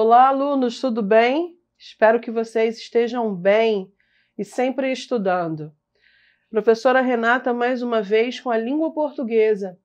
Olá, alunos, tudo bem? Espero que vocês estejam bem e sempre estudando. Professora Renata, mais uma vez, com a língua portuguesa.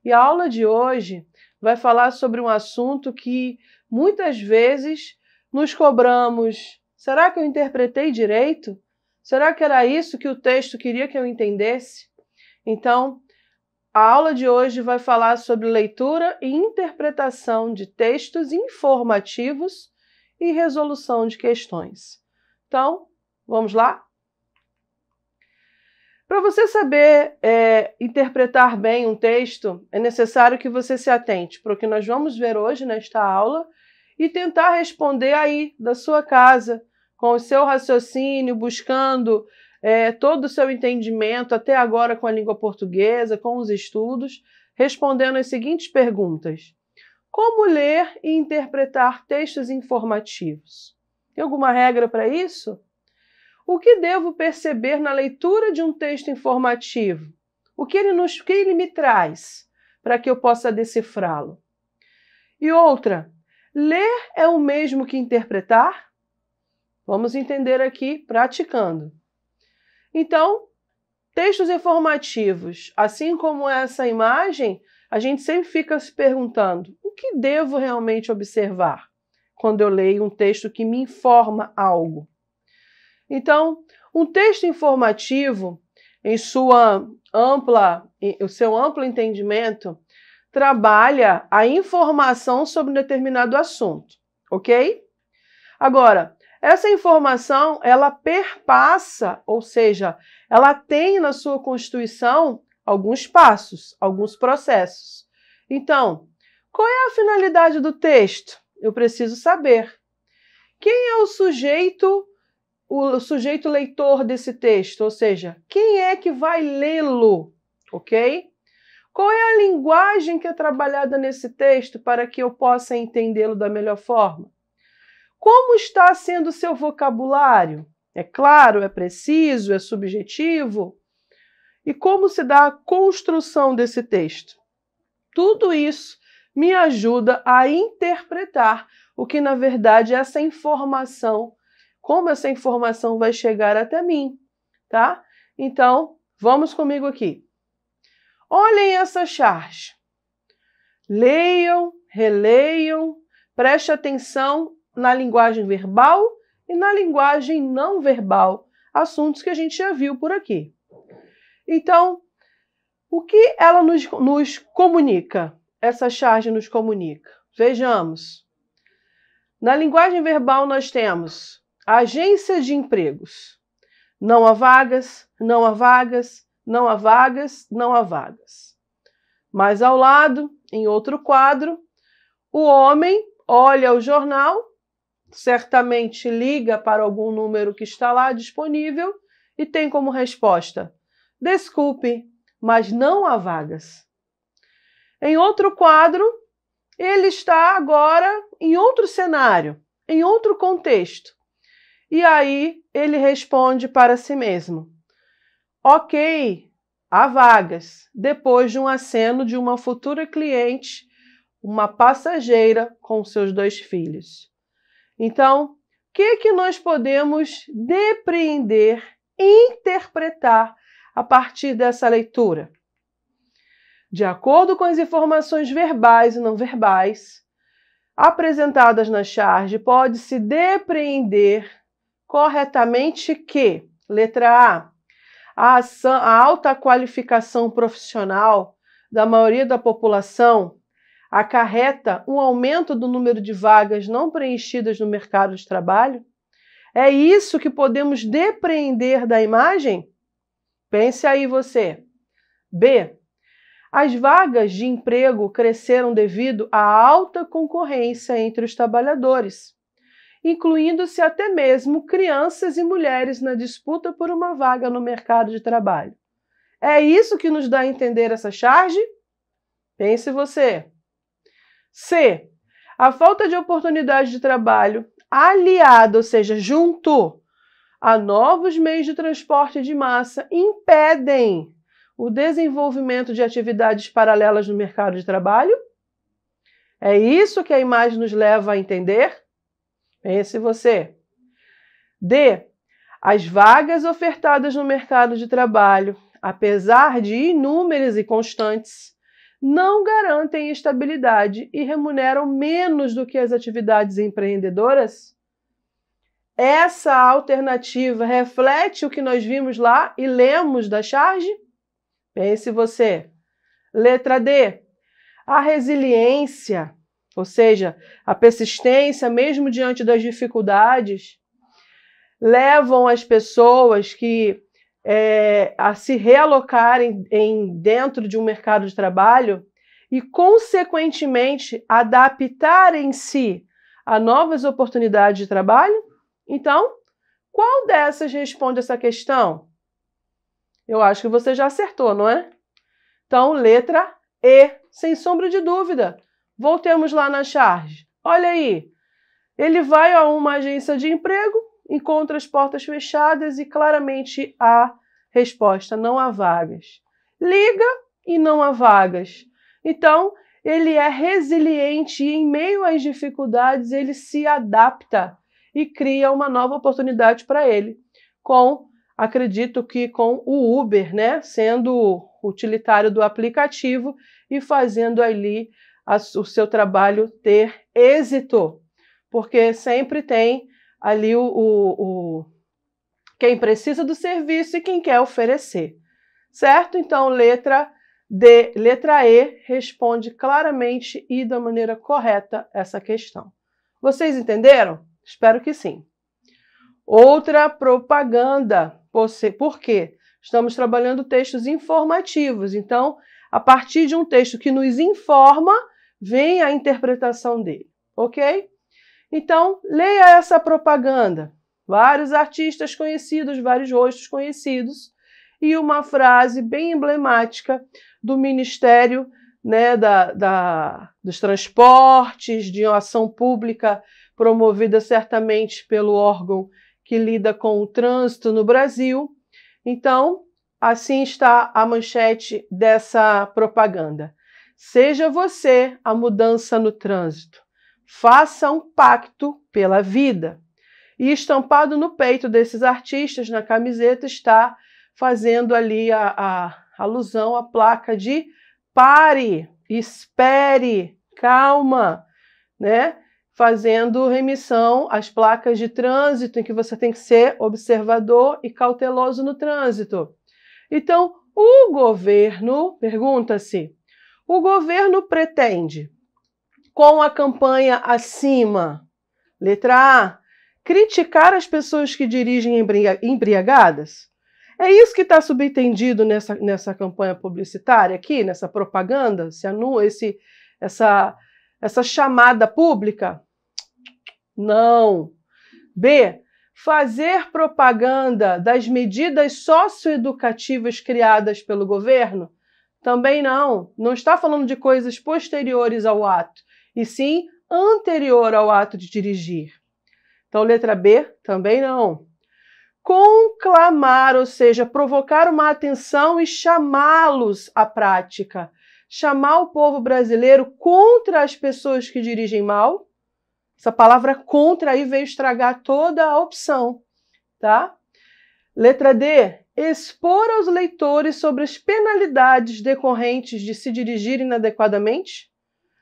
E a aula de hoje vai falar sobre um assunto que muitas vezes nos cobramos. Será que eu interpretei direito? Será que era isso que o texto queria que eu entendesse? Então, a aula de hoje vai falar sobre leitura e interpretação de textos informativos e resolução de questões. Então, vamos lá? Para você saber interpretar bem um texto, é necessário que você se atente para o que nós vamos ver hoje nesta aula e tentar responder aí da sua casa, com o seu raciocínio, buscando todo o seu entendimento, até agora com a língua portuguesa, com os estudos, respondendo as seguintes perguntas. Como ler e interpretar textos informativos? Tem alguma regra para isso? O que devo perceber na leitura de um texto informativo? O que ele me traz para que eu possa decifrá-lo? E outra, ler é o mesmo que interpretar? Vamos entender aqui praticando. Então, textos informativos, assim como essa imagem, a gente sempre fica se perguntando, o que devo realmente observar quando eu leio um texto que me informa algo? Então, um texto informativo, em o seu amplo entendimento, trabalha a informação sobre um determinado assunto, ok? Agora, essa informação, ela perpassa, ou seja, ela tem na sua constituição alguns passos, alguns processos. Então, qual é a finalidade do texto? Eu preciso saber. Quem é o sujeito leitor desse texto? Ou seja, quem é que vai lê-lo, ok? Qual é a linguagem que é trabalhada nesse texto para que eu possa entendê-lo da melhor forma? Como está sendo o seu vocabulário? É claro, é preciso, é subjetivo? E como se dá a construção desse texto? Tudo isso me ajuda a interpretar o que, na verdade, essa informação, como essa informação vai chegar até mim, tá? Então, vamos comigo aqui. Olhem essa charge. Leiam, releiam, preste atenção na linguagem verbal e na linguagem não verbal, assuntos que a gente já viu por aqui. Então, o que ela nos comunica? Essa charge nos comunica. Vejamos. Na linguagem verbal nós temos agências de empregos. Não há vagas, não há vagas, não há vagas, não há vagas. Mais ao lado, em outro quadro, o homem olha o jornal, certamente liga para algum número que está lá disponível e tem como resposta: desculpe, mas não há vagas. Em outro quadro, ele está agora em outro cenário, em outro contexto. E aí ele responde para si mesmo: ok, há vagas, depois de um aceno de uma futura cliente, uma passageira com seus 2 filhos. Então, o que nós podemos depreender, interpretar a partir dessa leitura? De acordo com as informações verbais e não verbais apresentadas na charge, pode-se depreender corretamente que, letra A, a alta qualificação profissional da maioria da população acarreta um aumento do número de vagas não preenchidas no mercado de trabalho? É isso que podemos depreender da imagem? Pense aí você. B. As vagas de emprego cresceram devido à alta concorrência entre os trabalhadores, incluindo-se até mesmo crianças e mulheres na disputa por uma vaga no mercado de trabalho. É isso que nos dá a entender essa charge? Pense você. C. A falta de oportunidade de trabalho aliada, ou seja, junto a novos meios de transporte de massa, impedem o desenvolvimento de atividades paralelas no mercado de trabalho? É isso que a imagem nos leva a entender? Pense você. D. As vagas ofertadas no mercado de trabalho, apesar de inúmeras e constantes, não garantem estabilidade e remuneram menos do que as atividades empreendedoras? Essa alternativa reflete o que nós vimos lá e lemos da charge? Pense você. Letra D. A resiliência, ou seja, a persistência, mesmo diante das dificuldades, levam as pessoas a se realocarem dentro de um mercado de trabalho e, consequentemente, adaptarem-se a novas oportunidades de trabalho? Então, qual dessas responde essa questão? Eu acho que você já acertou, não é? Então, letra E, sem sombra de dúvida. Voltemos lá na charge. Olha aí, ele vai a uma agência de emprego, encontra as portas fechadas e claramente há resposta, não há vagas. Liga e não há vagas. Então, ele é resiliente e, em meio às dificuldades, ele se adapta e cria uma nova oportunidade para ele, acredito que com o Uber, né, sendo utilitário do aplicativo e fazendo ali o seu trabalho ter êxito, porque sempre tem ali quem precisa do serviço e quem quer oferecer, certo? Então, letra E responde claramente e da maneira correta essa questão. Vocês entenderam? Espero que sim. Outra propaganda. Por quê? Estamos trabalhando textos informativos. Então, a partir de um texto que nos informa, vem a interpretação dele. Ok? Então, leia essa propaganda. Vários artistas conhecidos, vários rostos conhecidos e uma frase bem emblemática do Ministério, né, dos Transportes, de uma ação pública promovida certamente pelo órgão que lida com o trânsito no Brasil. Então, assim está a manchete dessa propaganda. Seja você a mudança no trânsito. Faça um pacto pela vida. E estampado no peito desses artistas, na camiseta, está fazendo ali a alusão à placa de pare, espere, calma, né? Fazendo remissão às placas de trânsito em que você tem que ser observador e cauteloso no trânsito. Então, o governo, pergunta-se, o governo pretende, com a campanha acima, letra A, criticar as pessoas que dirigem embriagadas? É isso que está subentendido nessa campanha publicitária aqui, nessa propaganda, essa chamada pública? Não. B. Fazer propaganda das medidas socioeducativas criadas pelo governo? Também não. Não está falando de coisas posteriores ao ato, e sim anterior ao ato de dirigir. Então, letra B, também não. Conclamar, ou seja, provocar uma atenção e chamá-los à prática. Chamar o povo brasileiro contra as pessoas que dirigem mal. Essa palavra contra aí veio estragar toda a opção, tá? Letra D, expor aos leitores sobre as penalidades decorrentes de se dirigir inadequadamente.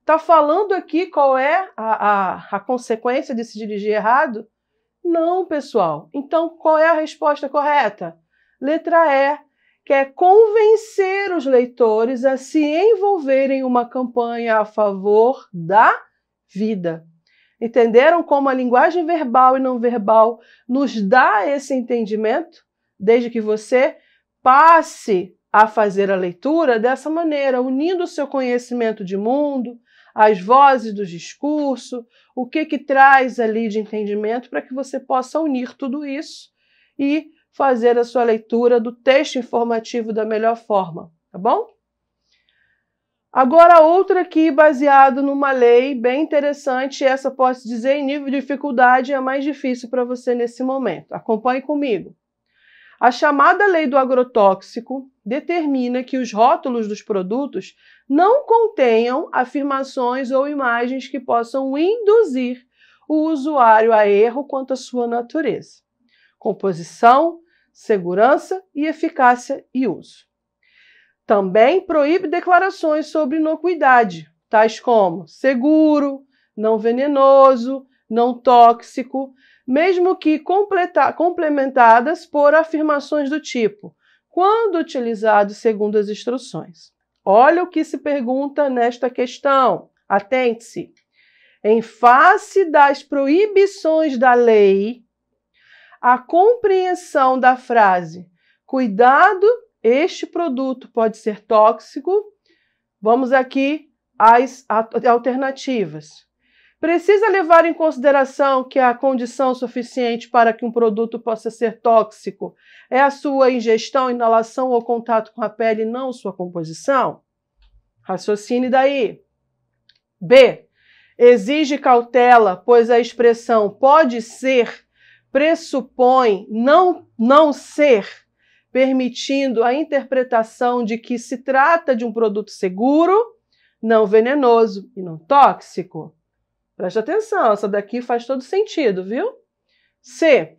Está falando aqui qual é a consequência de se dirigir errado? Não, pessoal. Então, qual é a resposta correta? Letra E, que é convencer os leitores a se envolverem em uma campanha a favor da vida. Entenderam como a linguagem verbal e não verbal nos dá esse entendimento? Desde que você passe a fazer a leitura dessa maneira, unindo o seu conhecimento de mundo, as vozes do discurso, o que traz ali de entendimento para que você possa unir tudo isso e fazer a sua leitura do texto informativo da melhor forma, tá bom? Agora, outra aqui, baseado numa lei bem interessante, essa posso dizer em nível de dificuldade é a mais difícil para você nesse momento. Acompanhe comigo. A chamada lei do agrotóxico determina que os rótulos dos produtos não contenham afirmações ou imagens que possam induzir o usuário a erro quanto à sua natureza, composição, segurança e eficácia e uso. Também proíbe declarações sobre inocuidade, tais como seguro, não venenoso, não tóxico, mesmo que complementadas por afirmações do tipo, quando utilizado segundo as instruções. Olha o que se pergunta nesta questão. Atente-se. Em face das proibições da lei, a compreensão da frase cuidado, este produto pode ser tóxico. Vamos aqui às alternativas. Precisa levar em consideração que a condição suficiente para que um produto possa ser tóxico é a sua ingestão, inalação ou contato com a pele, não sua composição? Raciocine daí. B. Exige cautela, pois a expressão pode ser pressupõe não ser, permitindo a interpretação de que se trata de um produto seguro, não venenoso e não tóxico. Preste atenção, essa daqui faz todo sentido, viu? C.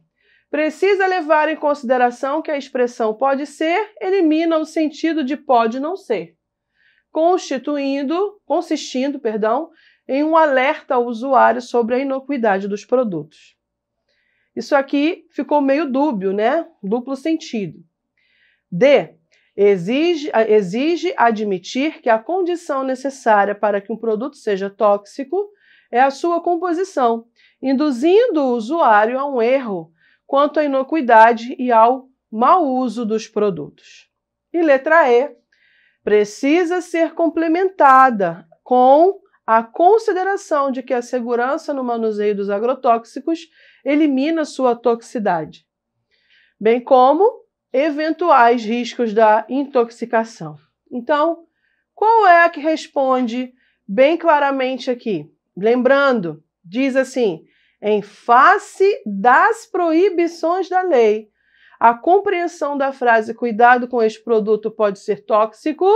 Precisa levar em consideração que a expressão pode ser elimina o sentido de pode não ser, consistindo, em um alerta ao usuário sobre a inocuidade dos produtos. Isso aqui ficou meio dúbio, né? Duplo sentido. D. Exige admitir que a condição necessária para que um produto seja tóxico é a sua composição, induzindo o usuário a um erro quanto à inocuidade e ao mau uso dos produtos. E letra E. Precisa ser complementada com a consideração de que a segurança no manuseio dos agrotóxicos elimina sua toxicidade, bem como eventuais riscos da intoxicação. Então, qual é a que responde bem claramente aqui? Lembrando, diz assim, em face das proibições da lei, a compreensão da frase cuidado com este produto pode ser tóxico.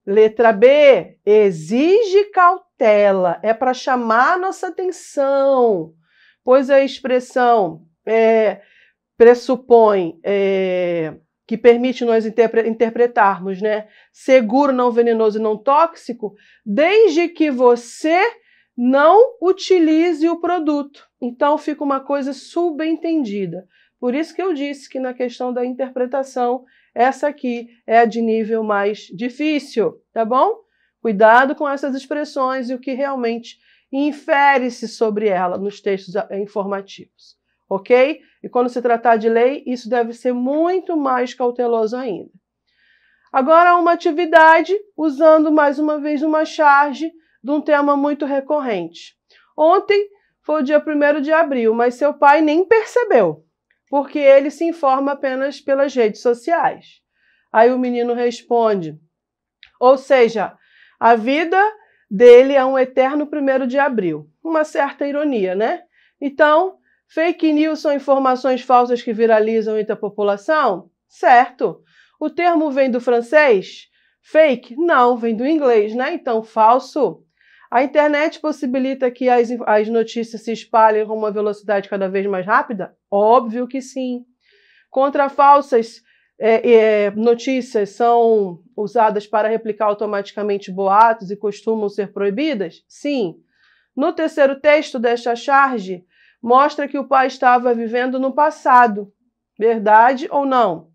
Letra B, exige cautela, é para chamar nossa atenção, pois a expressão pressupõe que permite nós interpretarmos, né, seguro, não venenoso e não tóxico, desde que você não utilize o produto. Então fica uma coisa subentendida. Por isso que eu disse que na questão da interpretação, essa aqui é a de nível mais difícil, tá bom? Cuidado com essas expressões e o que realmente infere-se sobre ela nos textos informativos, ok? E quando se tratar de lei, isso deve ser muito mais cauteloso ainda. Agora, uma atividade usando mais uma vez uma charge de um tema muito recorrente. Ontem foi o dia 1º de abril, mas seu pai nem percebeu, porque ele se informa apenas pelas redes sociais. Aí o menino responde, ou seja, a vida dele é um eterno 1º de abril. Uma certa ironia, né? Então, fake news são informações falsas que viralizam entre a população? Certo. O termo vem do francês? Fake? Não, vem do inglês, né? Então, falso. A internet possibilita que as notícias se espalhem com uma velocidade cada vez mais rápida? Óbvio que sim. Contra falsas notícias são usadas para replicar automaticamente boatos e costumam ser proibidas? Sim. No terceiro texto desta charge, mostra que o pai estava vivendo no passado. Verdade ou não?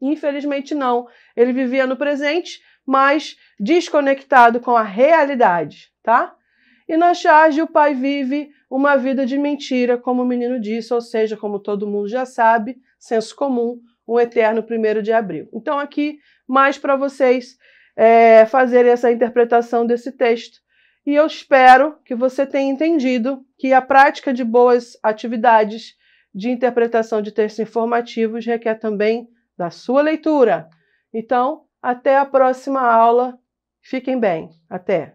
Infelizmente não. Ele vivia no presente, mas desconectado com a realidade, tá? E na charge o pai vive uma vida de mentira, como o menino disse, ou seja, como todo mundo já sabe, senso comum, um eterno 1º de abril. Então aqui, mais para vocês fazerem essa interpretação desse texto. E eu espero que você tenha entendido que a prática de boas atividades de interpretação de textos informativos requer também da sua leitura. Então, até a próxima aula. Fiquem bem. Até!